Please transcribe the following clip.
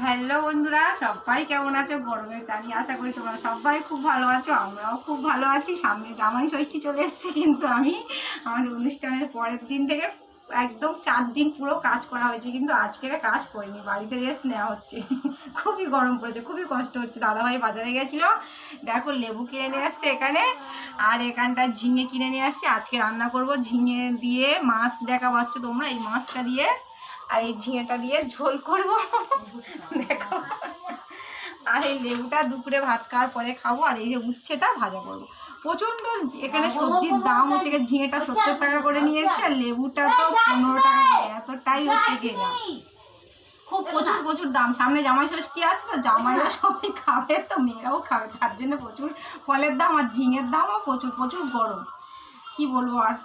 Hello বন্ধুরা, সবাই কেমন আছো? গরমের জানি আশা করি তোমরা সবাই খুব ভালো আছো। আমরাও খুব ভালো আছি। সামনে জামাই ষষ্ঠী চলে এসছে, কিন্তু আমি আমাদের অনুষ্ঠানের পরের দিন থেকে একদম 4 দিন পুরো কাজ করা হয়েছে, কিন্তু আজকে কাজ করিনি, বাড়িতে রেস্ট নেওয়া হচ্ছে। খুবই গরম পড়েছে, খুবই কষ্ট হচ্ছে। দাদাভাই বাজারে গেছিলো, দেখো লেবু কিনে নিয়ে আসছে এখানে, আর এখানটা ঝিঙে কিনে নিয়ে আসছে। আজকে রান্না করব ঝিঙে দিয়ে মাছ, দেখা পাচ্ছ তোমরা, এই মাছটা দিয়ে আর এই ঝিঙেটা দিয়ে ঝোল করব। দেখো, আর এই লেবুটা দুপুরে ভাত খাওয়ার পরে খাবো, আর এই যে উচ্ছেটা ভাজা করবো। প্রচন্ড এখানে সবজির দাম হচ্ছে, ঝিঙেটা 70 টাকা করে নিয়েছে, আর লেবুটা তো 15 টাকা করে, এতটাই হচ্ছে যে দাম, খুব প্রচুর প্রচুর দাম। সামনে জামাই ষষ্ঠী আছে, তো জামাইরা সবাই খাবে, তো মেয়েরাও খাবে, তার জন্য প্রচুর ফলের দাম, আর ঝিঙের দামও প্রচুর প্রচুর গরম। কি বলবো আর।